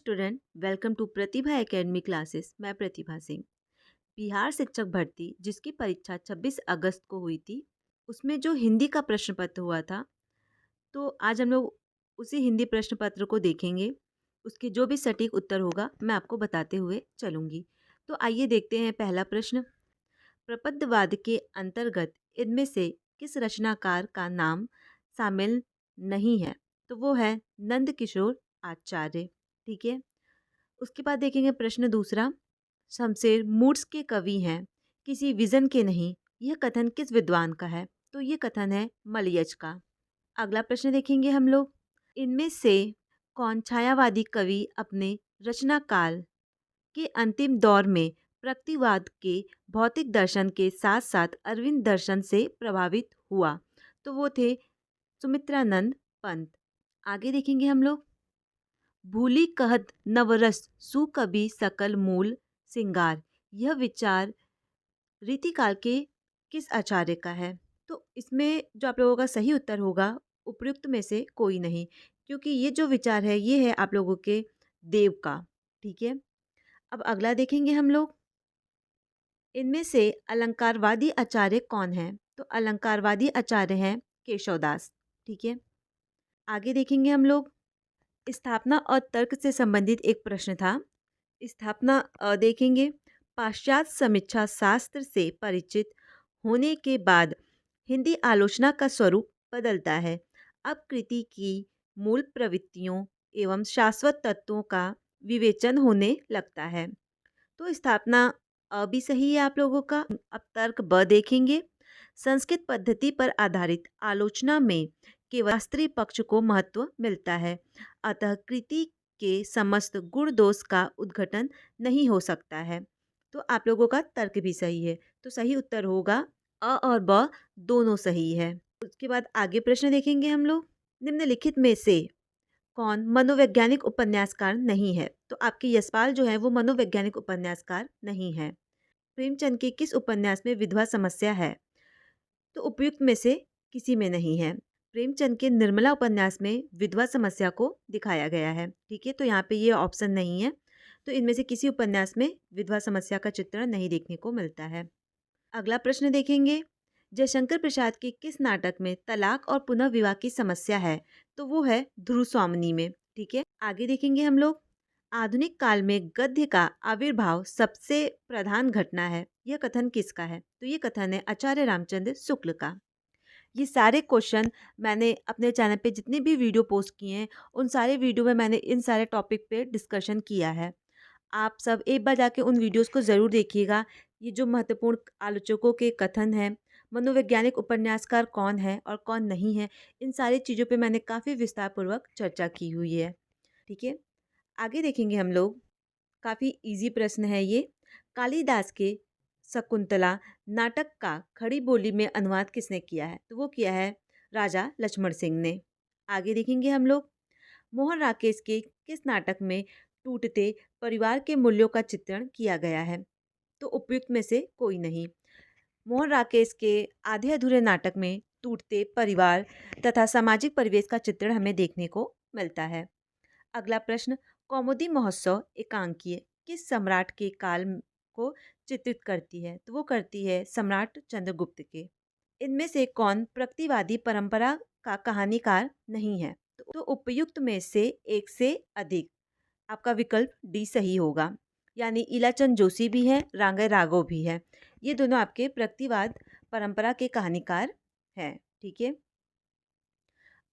Student, welcome to Pratibha academy classes. मैं प्रतिभा सिंह। बिहार शिक्षक भर्ती जिसकी परीक्षा 26 अगस्त को हुई थी, उसमें जो हिंदी का प्रश्न पत्र हुआ था, तो आज हम लोग उसी हिंदी प्रश्न पत्र को देखेंगे। उसके जो भी सटीक उत्तर होगा मैं आपको बताते हुए चलूँगी। तो आइए देखते हैं पहला प्रश्न। प्रपद्यवाद के अंतर्गत इनमें से किस रचनाकार का नाम शामिल नहीं है? तो वो है नंद किशोर आचार्य। ठीक है। उसके बाद देखेंगे प्रश्न दूसरा। शमशेर मूड्स के कवि हैं, किसी विजन के नहीं। यह कथन किस विद्वान का है? तो ये कथन है मलयज का। अगला प्रश्न देखेंगे हम लोग। इनमें से कौन छायावादी कवि अपने रचना काल के अंतिम दौर में प्रकृतिवाद के भौतिक दर्शन के साथ साथ अरविंद दर्शन से प्रभावित हुआ? तो वो थे सुमित्रानंद पंत। आगे देखेंगे हम लोग। भूली कहत नवरस सुकवि सकल मूल सिंगार। यह विचार रीतिकाल के किस आचार्य का है? तो इसमें जो आप लोगों का सही उत्तर होगा उपयुक्त में से कोई नहीं, क्योंकि ये जो विचार है ये है आप लोगों के देव का। ठीक है। अब अगला देखेंगे हम लोग। इनमें से अलंकारवादी आचार्य कौन है? तो अलंकारवादी आचार्य हैं केशवदास। ठीक है। आगे देखेंगे हम लोग। स्थापना और तर्क से संबंधित एक प्रश्न था। स्थापना देखेंगे। पाश्चात्य समीक्षा शास्त्र से परिचित होने के बाद हिंदी आलोचना का स्वरूप बदलता है। अब कृति की मूल प्रवृत्तियों एवं शाश्वत तत्वों का विवेचन होने लगता है। तो स्थापना भी सही है आप लोगों का। अब तर्क ब देखेंगे। संस्कृत पद्धति पर आधारित आलोचना में केवल शास्त्रीय पक्ष को महत्व मिलता है, अतः कृति के समस्त गुण दोष का उद्घाटन नहीं हो सकता है। तो आप लोगों का तर्क भी सही है। तो सही उत्तर होगा अ और ब दोनों सही है। उसके बाद आगे प्रश्न देखेंगे हम लोग। निम्नलिखित में से कौन मनोवैज्ञानिक उपन्यासकार नहीं है? तो आपके यशपाल जो है वो मनोवैज्ञानिक उपन्यासकार नहीं है। प्रेमचंद के किस उपन्यास में विधवा समस्या है? तो उपयुक्त में से किसी में नहीं है। प्रेमचंद के निर्मला उपन्यास में विधवा समस्या को दिखाया गया है। ठीक है। तो यहाँ पे ये ऑप्शन नहीं है। तो इनमें से किसी उपन्यास में विधवा समस्या का चित्रण नहीं देखने को मिलता है। अगला प्रश्न देखेंगे। जयशंकर प्रसाद के किस नाटक में तलाक और पुनः विवाह की समस्या है? तो वो है ध्रुव स्वामिनी में। ठीक है। आगे देखेंगे हम लोग। आधुनिक काल में गद्य का आविर्भाव सबसे प्रधान घटना है। यह कथन किसका है? तो ये कथन है आचार्य रामचंद्र शुक्ल का। ये सारे क्वेश्चन मैंने अपने चैनल पे जितने भी वीडियो पोस्ट किए हैं उन सारे वीडियो में मैंने इन सारे टॉपिक पे डिस्कशन किया है। आप सब एक बार जाके उन वीडियोस को ज़रूर देखिएगा। ये जो महत्वपूर्ण आलोचकों के कथन हैं, मनोवैज्ञानिक उपन्यासकार कौन है और कौन नहीं है, इन सारी चीज़ों पे मैंने काफ़ी विस्तारपूर्वक चर्चा की हुई है। ठीक है। आगे देखेंगे हम लोग। काफ़ी इजी प्रश्न है ये। कालिदास के शकुंतला नाटक का खड़ी बोली में अनुवाद किसने किया है? तो वो किया है राजा लक्ष्मण सिंह ने। आगे देखेंगे हम लोग। मोहन राकेश के किस नाटक में टूटते परिवार के मूल्यों का चित्रण किया गया है? तो उपयुक्त में से कोई नहीं। मोहन राकेश के आधे अधूरे नाटक में टूटते परिवार तथा सामाजिक परिवेश का चित्रण हमें देखने को मिलता है। अगला प्रश्न। कौमुदी महोत्सव एकांकीय किस सम्राट के काल को चित्रित करती है? तो वो करती है सम्राट चंद्रगुप्त के। इनमें से कौन प्रकृतिवादी परंपरा का कहानीकार नहीं है? तो उपयुक्त में से एक से अधिक। आपका विकल्प डी सही होगा। यानी इलाचंद जोशी भी हैं, रांगय राघव भी है। ये दोनों आपके प्रकृतिवाद परंपरा के कहानीकार हैं। ठीक है।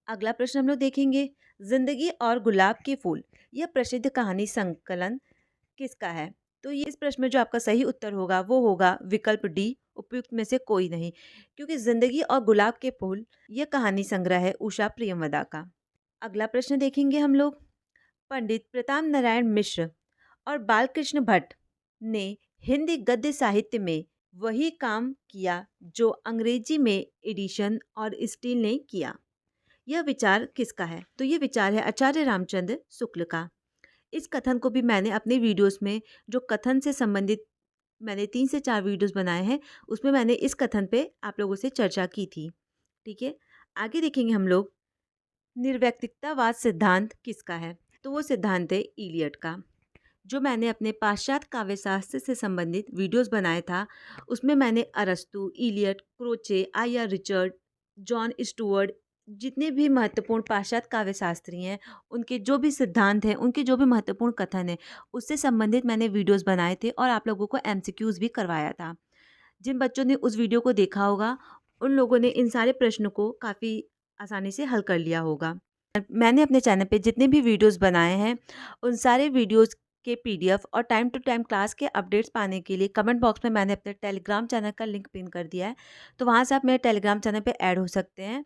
अगला प्रश्न हम लोग देखेंगे। जिंदगी और गुलाब के फूल यह प्रसिद्ध कहानी संकलन किसका है? तो ये इस प्रश्न में जो आपका सही उत्तर होगा वो होगा विकल्प डी, उपयुक्त में से कोई नहीं, क्योंकि जिंदगी और गुलाब के फूल यह कहानी संग्रह है उषा प्रियमवदा का। अगला प्रश्न देखेंगे हम लोग। पंडित प्रताप नारायण मिश्र और बालकृष्ण भट्ट ने हिंदी गद्य साहित्य में वही काम किया जो अंग्रेजी में एडिशन और स्टील ने किया। यह विचार किसका है? तो ये विचार है आचार्य रामचंद्र शुक्ल का। इस कथन को भी मैंने अपने वीडियोस में जो कथन से संबंधित मैंने 3 से 4 वीडियोस बनाए हैं उसमें मैंने इस कथन पे आप लोगों से चर्चा की थी। ठीक है। आगे देखेंगे हम लोग। निर्वैयक्तिकतावाद सिद्धांत किसका है? तो वो सिद्धांत है इलियट का। जो मैंने अपने पाश्चात्य काव्यशास्त्र से संबंधित वीडियोस बनाए था, उसमें मैंने अरस्तु, Eliot, Croce, IR. Richard, John Stuart, जितने भी महत्वपूर्ण पाश्चात्य काव्यशास्त्री हैं, उनके जो भी सिद्धांत हैं, उनके जो भी महत्वपूर्ण कथन हैं, उससे संबंधित मैंने वीडियोस बनाए थे और आप लोगों को एमसीक्यूज़ भी करवाया था। जिन बच्चों ने उस वीडियो को देखा होगा, उन लोगों ने इन सारे प्रश्नों को काफ़ी आसानी से हल कर लिया होगा। मैंने अपने चैनल पे जितने भी वीडियोस बनाए हैं, उन सारे वीडियोस के पीडीएफ और टाइम टू टाइम क्लास के अपडेट्स पाने के लिए कमेंट बॉक्स में मैंने अपने टेलीग्राम चैनल का लिंक पिन कर दिया है। तो वहाँ से आप मेरे टेलीग्राम चैनल पे ऐड हो सकते हैं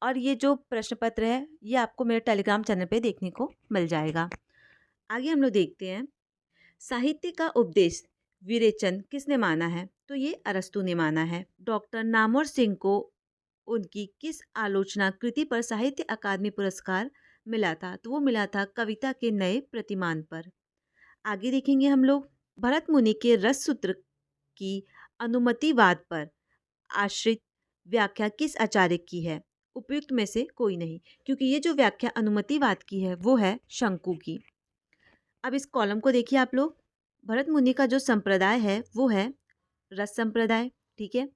और ये जो प्रश्न पत्र है, ये आपको मेरे टेलीग्राम चैनल पे देखने को मिल जाएगा। आगे हम लोग देखते हैं, साहित्य का उपदेश विरेचन किसने माना है? तो ये अरस्तु ने माना है। डॉक्टर नामवर सिंह को उनकी किस आलोचना कृति पर साहित्य अकादमी पुरस्कार मिला था? तो वो मिला था कविता के नए प्रतिमान पर। आगे देखेंगे हम लोग, भरत मुनि के रस सूत्र की अनुमतिवाद पर आश्रित व्याख्या किस आचार्य की है? उपयुक्त में से कोई नहीं, क्योंकि ये जो व्याख्या अनुमतिवाद की है वो है शंकु की। अब इस कॉलम को देखिए आप लोग, भरत मुनि का जो संप्रदाय है वो है रस संप्रदाय, ठीक है।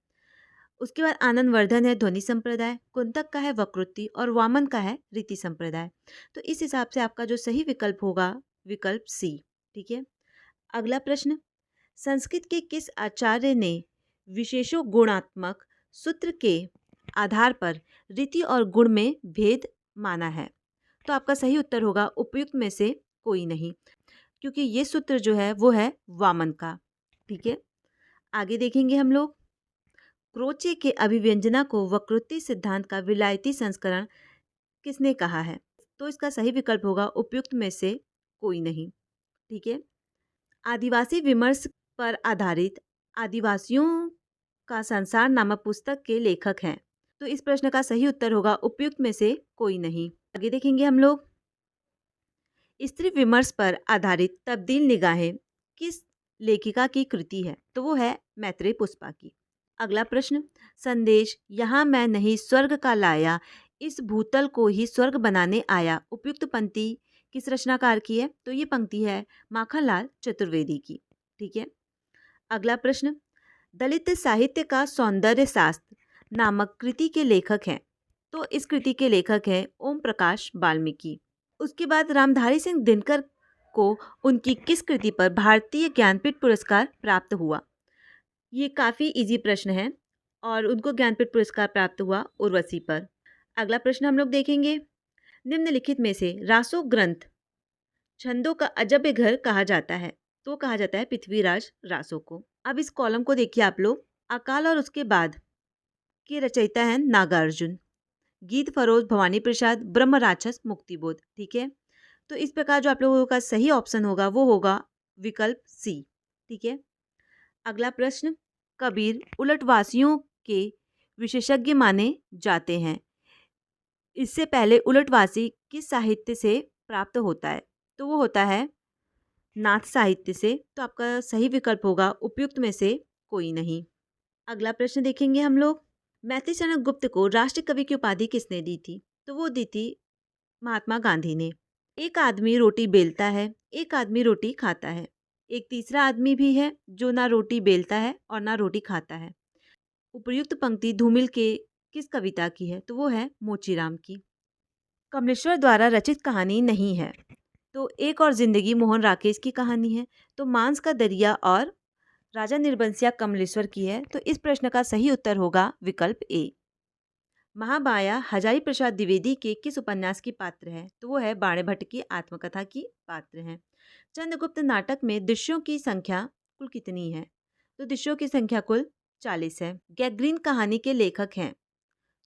उसके बाद आनंद वर्धन है ध्वनि संप्रदाय, कुंतक का है वक्रोक्ति और वामन का है रीति संप्रदाय। तो इस हिसाब से आपका जो सही विकल्प होगा विकल्प सी, ठीक है। अगला प्रश्न, संस्कृत के किस आचार्य ने विशेषो गुणात्मक सूत्र के आधार पर रीति और गुण में भेद माना है? तो आपका सही उत्तर होगा उपयुक्त में से कोई नहीं, क्योंकि ये सूत्र जो है वो है वामन का, ठीक है। आगे देखेंगे हम लोग, क्रोचे के अभिव्यंजना को वक्रोक्ति सिद्धांत का विलायती संस्करण किसने कहा है? तो इसका सही विकल्प होगा उपयुक्त में से कोई नहीं, ठीक है। आदिवासी विमर्श पर आधारित आदिवासियों का संसार नामक पुस्तक के लेखक हैं। तो इस प्रश्न का सही उत्तर होगा उपयुक्त में से कोई नहीं। आगे देखेंगे हम लोग, स्त्री विमर्श पर आधारित तब्दील निगाहें किस लेखिका की कृति है? तो वो है मैत्रेय पुष्पा की। अगला प्रश्न, संदेश यहाँ मैं नहीं स्वर्ग का लाया, इस भूतल को ही स्वर्ग बनाने आया, उपयुक्त पंक्ति किस रचनाकार की है? तो ये पंक्ति है माखनलाल चतुर्वेदी की, ठीक है। अगला प्रश्न, दलित साहित्य का सौंदर्य शास्त्र नामक कृति के लेखक हैं? तो इस कृति के लेखक हैं ओम प्रकाश वाल्मीकि। उसके बाद रामधारी सिंह दिनकर को उनकी किस कृति पर भारतीय ज्ञानपीठ पुरस्कार प्राप्त हुआ? ये काफ़ी इजी प्रश्न है और उनको ज्ञानपीठ पुरस्कार प्राप्त हुआ उर्वशी पर। अगला प्रश्न हम लोग देखेंगे, निम्नलिखित में से रासो ग्रंथ छंदों का अजब घर कहा जाता है? तो कहा जाता है पृथ्वीराज रासो को। अब इस कॉलम को देखिए आप लोग, अकाल और उसके बाद के रचयिता हैं नागार्जुन, गीत फरोज भवानी प्रसाद, ब्रह्म राक्षस मुक्तिबोध, ठीक है। तो इस प्रकार जो आप लोगों का सही ऑप्शन होगा वो होगा विकल्प सी, ठीक है। अगला प्रश्न, कबीर उलटवासियों के विशेषज्ञ माने जाते हैं, इससे पहले उलटवासी किस साहित्य से प्राप्त होता है? तो वो होता है नाथ साहित्य से। तो आपका सही विकल्प होगा उपयुक्त में से कोई नहीं। अगला प्रश्न देखेंगे हम लोग, मैथिली शरण गुप्त को राष्ट्र कवि की उपाधि किसने दी थी? तो वो दी थी महात्मा गांधी ने। एक आदमी रोटी बेलता है, एक आदमी रोटी खाता है, एक तीसरा आदमी भी है जो ना रोटी बेलता है और ना रोटी खाता है। उपयुक्त पंक्ति धूमिल के किस कविता की है? तो वो है मोचीराम की। कमलेश्वर द्वारा रचित कहानी नहीं है, तो एक और जिंदगी मोहन राकेश की कहानी है। तो मांस का दरिया और राजा निर्बंसिया कमलेश्वर की है। तो इस प्रश्न का सही उत्तर होगा विकल्प ए। महामाया हजारी प्रसाद द्विवेदी के किस उपन्यास की पात्र है? तो वो है बाणे भट्ट की आत्मकथा की पात्र है। चंद्रगुप्त नाटक में दृश्यों की संख्या कुल कितनी है? तो दृश्यों की संख्या कुल 40 है। गैग्रीन कहानी के लेखक हैं?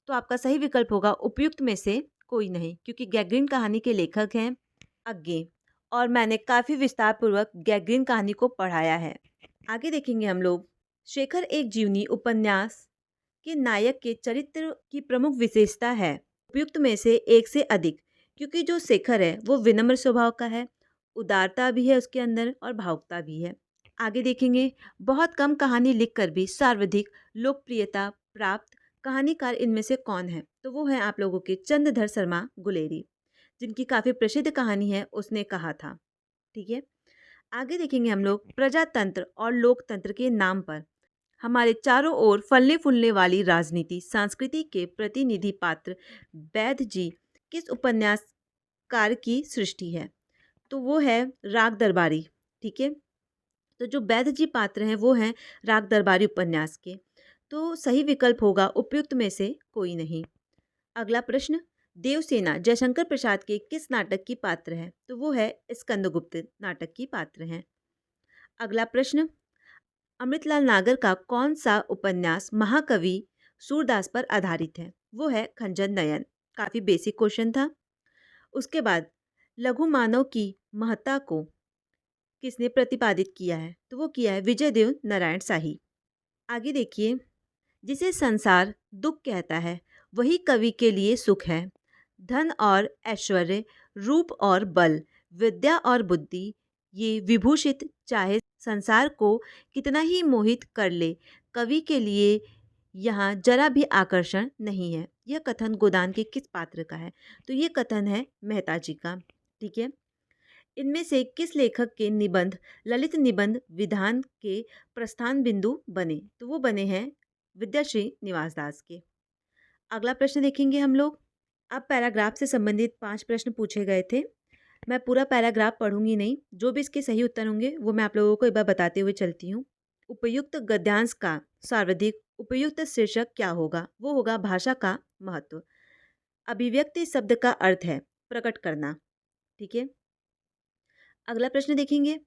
तो आपका सही विकल्प होगा उपयुक्त में से कोई नहीं, क्योंकि गैग्रीन कहानी के लेखक हैं अज्ञे, और मैंने काफ़ी विस्तार पूर्वक गैग्रीन कहानी को पढ़ाया है। आगे देखेंगे हम लोग, शेखर एक जीवनी उपन्यास के नायक के चरित्र की प्रमुख विशेषता है? उपयुक्त में से एक से अधिक, क्योंकि जो शेखर है वो विनम्र स्वभाव का है, उदारता भी है उसके अंदर और भावुकता भी है। आगे देखेंगे, बहुत कम कहानी लिखकर भी सर्वाधिक लोकप्रियता प्राप्त कहानीकार इनमें से कौन है? तो वो है आप लोगों के चंद्रधर शर्मा गुलेरी। जिनकी काफ़ी प्रसिद्ध कहानी है, उसने कहा था। ठीक है, आगे देखेंगे हम लोग प्रजातंत्र और लोकतंत्र के नाम पर हमारे चारों ओर फलने फूलने वाली राजनीति संस्कृति के प्रतिनिधि पात्र वैद्य जी किस उपन्यासकार की सृष्टि है? तो वो है राग दरबारी। ठीक है, तो जो वैद्य जी पात्र हैं वो हैं राग दरबारी उपन्यास के। तो सही विकल्प होगा उपयुक्त में से कोई नहीं। अगला प्रश्न, देवसेना जयशंकर प्रसाद के किस नाटक की पात्र है? तो वो है स्कंदगुप्त नाटक की पात्र हैं। अगला प्रश्न, अमृतलाल नागर का कौन सा उपन्यास महाकवि सूरदास पर आधारित है? वो है खंजर नयन। काफ़ी बेसिक क्वेश्चन था। उसके बाद लघु मानव की महत्ता को किसने प्रतिपादित किया है? तो वो किया है विजय देव नारायण शाही। आगे देखिए, जिसे संसार दुख कहता है वही कवि के लिए सुख है। धन और ऐश्वर्य, रूप और बल, विद्या और बुद्धि, ये विभूषित चाहे संसार को कितना ही मोहित कर ले, कवि के लिए यहाँ जरा भी आकर्षण नहीं है। यह कथन गोदान के किस पात्र का है? तो ये कथन है मेहता जी का। ठीक है, इनमें से किस लेखक के निबंध ललित निबंध विधान के प्रस्थान बिंदु बने? तो वो बने हैं विद्याश्री निवास दास के। अगला प्रश्न देखेंगे हम लोग। अब पैराग्राफ से संबंधित 5 प्रश्न पूछे गए थे। मैं पूरा पैराग्राफ पढ़ूंगी नहीं, जो भी इसके सही उत्तर होंगे वो मैं आप लोगों को एक बार बताते हुए चलती हूँ। उपयुक्त गद्यांश का सर्वाधिक उपयुक्त शीर्षक क्या होगा? वो होगा भाषा का महत्व। अभिव्यक्ति शब्द का अर्थ है प्रकट करना। ठीक है, अगला प्रश्न देखेंगे।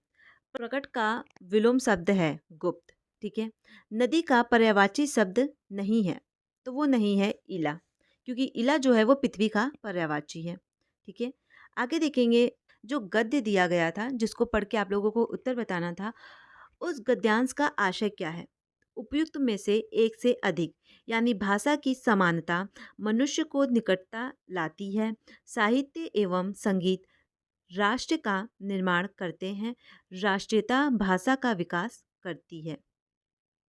प्रकट का विलोम शब्द है गुप्त। ठीक है, नदी का पर्यायवाची शब्द नहीं है, तो वो नहीं है इला, क्योंकि इला जो है वो पृथ्वी का पर्यायवाची है। ठीक है, आगे देखेंगे जो गद्य दिया गया था जिसको पढ़ के आप लोगों को उत्तर बताना था, उस गद्यांश का आशय क्या है? उपयुक्त में से एक से अधिक, यानी भाषा की समानता मनुष्य को निकटता लाती है। साहित्य एवं संगीत राष्ट्र का निर्माण करते हैं। राष्ट्रीयता भाषा का विकास करती है।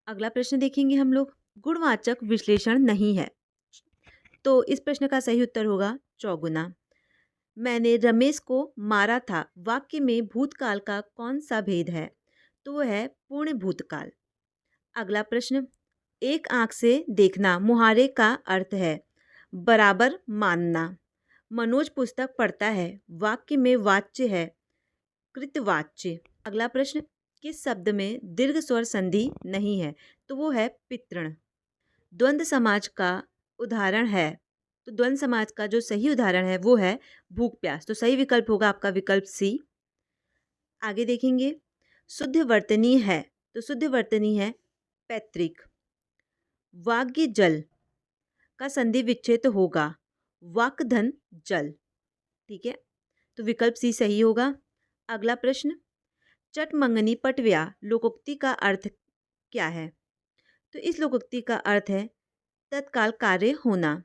अगला प्रश्न देखेंगे हम लोग। गुणवाचक विश्लेषण नहीं है, तो इस प्रश्न का सही उत्तर होगा चौगुना। मैंने रमेश को मारा था वाक्य में भूतकाल का कौन सा भेद है? तो वह है पूर्ण भूतकाल। अगला प्रश्न, एक आंख से देखना मुहारे का अर्थ है बराबर मानना। मनोज पुस्तक पढ़ता है वाक्य में वाच्य है कृतवाच्य। अगला प्रश्न, किस शब्द में दीर्घ स्वर संधि नहीं है? तो वो है पितृण। द्वंद्व समाज का उदाहरण है, तो द्वंद्व समाज का जो सही उदाहरण है वो है भूख प्यास। तो सही विकल्प होगा आपका विकल्प सी। आगे देखेंगे, शुद्ध वर्तनी है, तो शुद्ध वर्तनी है पैतृक। वाग्य जल का संधि विच्छेद होगा वाक्धन जल। ठीक है, तो विकल्प सी सही होगा। अगला प्रश्न, चट मंगनी पटव्या लोकोक्ति का अर्थ क्या है? तो इस लोकोक्ति का अर्थ है तत्काल कार्य होना।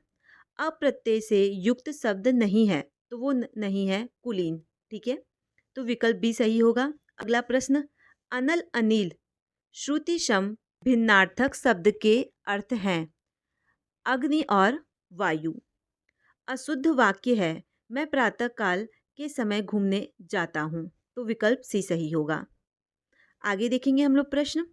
अप्रत्यय से युक्त शब्द नहीं है, तो वो नहीं है कुलीन। ठीक है, तो विकल्प बी सही होगा। अगला प्रश्न, अनल अनिल श्रुति सम भिन्नार्थक शब्द के अर्थ हैं अग्नि और वायु। अशुद्ध वाक्य है मैं प्रातःकाल के समय घूमने जाता हूँ, तो विकल्प सी सही होगा। आगे देखेंगे हम लोग प्रश्न,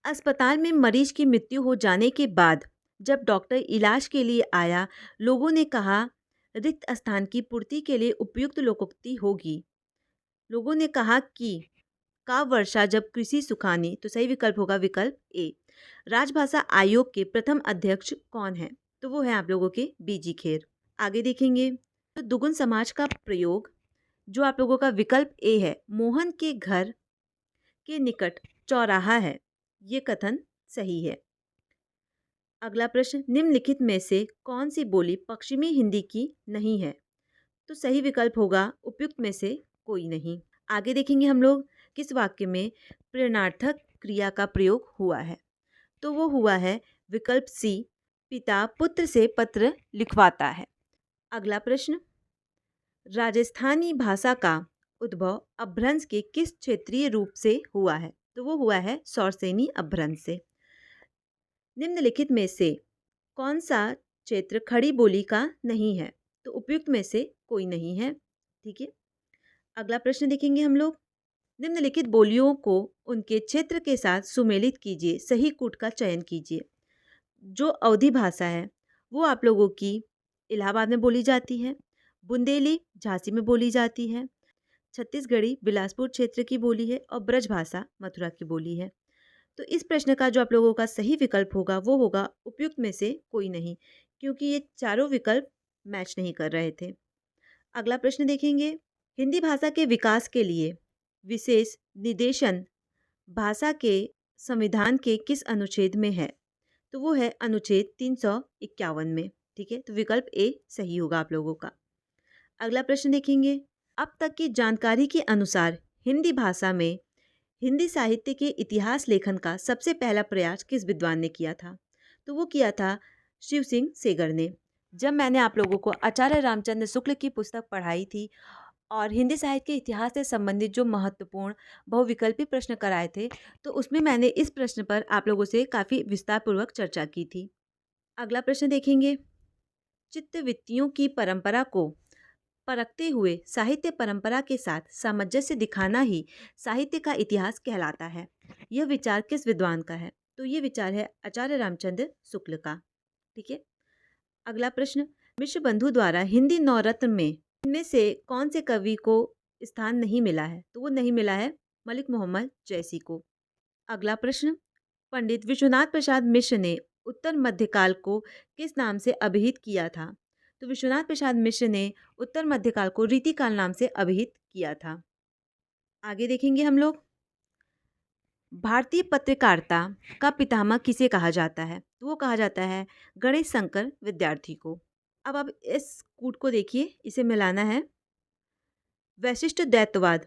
अस्पताल में मरीज की मृत्यु हो जाने के बाद जब डॉक्टर इलाज के लिए आया, लोगों ने कहा रिक्त स्थान की पूर्ति के लिए उपयुक्त लोकोक्ति होगी। लोगों ने कहा कि का वर्षा जब कृषि सुखानी, तो सही विकल्प होगा विकल्प ए। राजभाषा आयोग के प्रथम अध्यक्ष कौन है? तो वो है आप लोगों के बीजी खेर। आगे देखेंगे, तो दुगुन समाज का प्रयोग जो आप लोगों का विकल्प ए है, मोहन के घर के निकट चौराहा है, ये कथन सही है। अगला प्रश्न, निम्नलिखित में से कौन सी बोली पश्चिमी हिंदी की नहीं है? तो सही विकल्प होगा उपयुक्त में से कोई नहीं। आगे देखेंगे हम लोग किस वाक्य में प्रेरणार्थक क्रिया का प्रयोग हुआ है? तो वो हुआ है विकल्प सी, पिता पुत्र से पत्र लिखवाता है। अगला प्रश्न, राजस्थानी भाषा का उद्भव अपभ्रंश के किस क्षेत्रीय रूप से हुआ है? तो वो हुआ है सौरसेनी अपभ्रंश से। निम्नलिखित में से कौन सा क्षेत्र खड़ी बोली का नहीं है? तो उपयुक्त में से कोई नहीं है। ठीक है, अगला प्रश्न देखेंगे हम लोग। निम्नलिखित बोलियों को उनके क्षेत्र के साथ सुमेलित कीजिए, सही कूट का चयन कीजिए। जो अवधी भाषा है वो आप लोगों की इलाहाबाद में बोली जाती है, बुंदेली झांसी में बोली जाती है, छत्तीसगढ़ी बिलासपुर क्षेत्र की बोली है और ब्रज भाषा मथुरा की बोली है। तो इस प्रश्न का जो आप लोगों का सही विकल्प होगा वो होगा उपयुक्त में से कोई नहीं, क्योंकि ये चारों विकल्प मैच नहीं कर रहे थे। अगला प्रश्न देखेंगे। हिंदी भाषा के विकास के लिए विशेष निदेशन भाषा के संविधान के किस अनुच्छेद में है? तो वो है अनुच्छेद 351 में। ठीक है, तो विकल्प ए सही होगा आप लोगों का। अगला प्रश्न देखेंगे। अब तक की जानकारी के अनुसार हिंदी भाषा में हिंदी साहित्य के इतिहास लेखन का सबसे पहला प्रयास किस विद्वान ने किया था? तो वो किया था शिव सिंह सेगर ने। जब मैंने आप लोगों को आचार्य रामचंद्र शुक्ल की पुस्तक पढ़ाई थी और हिंदी साहित्य के इतिहास से संबंधित जो महत्वपूर्ण बहुविकल्पी प्रश्न कराए थे, तो उसमें मैंने इस प्रश्न पर आप लोगों से काफ़ी विस्तारपूर्वक चर्चा की थी। अगला प्रश्न देखेंगे। चित्तवृत्तियों की परंपरा को परखते हुए साहित्य परंपरा के साथ सामंजस्य दिखाना ही साहित्य का इतिहास कहलाता है। यह विचार किस विद्वान का है? तो ये विचार है आचार्य रामचंद्र शुक्ल का। ठीक है, अगला प्रश्न। मिश्र बंधु द्वारा हिंदी नवरत्न में इनमें से कौन से कवि को स्थान नहीं मिला है? तो वो नहीं मिला है मलिक मोहम्मद जैसी को। अगला प्रश्न। पंडित विश्वनाथ प्रसाद मिश्र ने उत्तर मध्यकाल को किस नाम से अभिहित किया था? तो विश्वनाथ प्रसाद मिश्र ने उत्तर मध्यकाल को रीतिकाल नाम से अभिहित किया था। आगे देखेंगे हम लोग। भारतीय पत्रकारिता का पितामह किसे कहा जाता है? तो वो कहा जाता है गणेश शंकर विद्यार्थी को। अब आप इस कूट को देखिए, इसे मिलाना है। वैशिष्ट दैत्यवाद,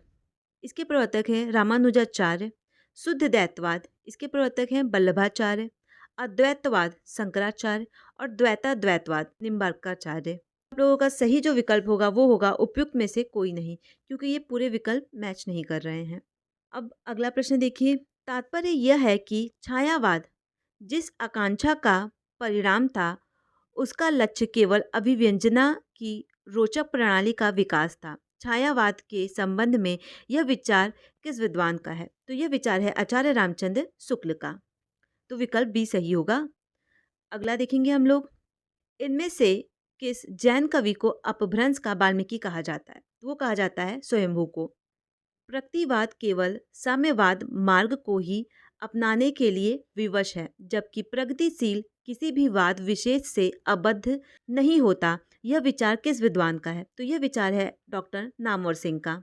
इसके प्रवर्तक हैं रामानुजाचार्य। शुद्ध दैत्यवाद, इसके प्रवर्तक हैं वल्लभाचार्य। अद्वैतवाद शंकराचार्य और द्वैताद्वैतवाद निम्बार्काचार्य। आप लोगों का सही जो विकल्प होगा वो होगा उपयुक्त में से कोई नहीं, क्योंकि ये पूरे विकल्प मैच नहीं कर रहे हैं। अब अगला प्रश्न देखिए। तात्पर्य यह है कि छायावाद जिस आकांक्षा का परिणाम था, उसका लक्ष्य केवल अभिव्यंजना की रोचक प्रणाली का विकास था। छायावाद के संबंध में यह विचार किस विद्वान का है? तो यह विचार है आचार्य रामचंद्र शुक्ल का। तो विकल्प बी सही होगा। अगला देखेंगे हम लोग। इनमें से किस जैन कवि को अपभ्रंश का वाल्मीकि कहा जाता है? तो वो कहा जाता है स्वयंभू को। प्रकृतिवाद केवल साम्यवाद मार्ग को ही अपनाने के लिए विवश है, जबकि प्रगतिशील किसी भी वाद विशेष से अबद्ध नहीं होता। यह विचार किस विद्वान का है? तो यह विचार है डॉक्टर नामवर सिंह का।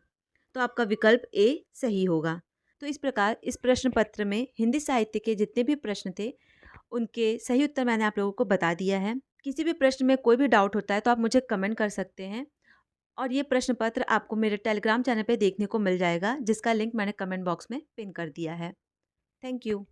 तो आपका विकल्प ए सही होगा। तो इस प्रकार इस प्रश्न पत्र में हिंदी साहित्य के जितने भी प्रश्न थे उनके सही उत्तर मैंने आप लोगों को बता दिया है। किसी भी प्रश्न में कोई भी डाउट होता है तो आप मुझे कमेंट कर सकते हैं, और ये प्रश्न पत्र आपको मेरे टेलीग्राम चैनल पे देखने को मिल जाएगा, जिसका लिंक मैंने कमेंट बॉक्स में पिन कर दिया है। Thank you.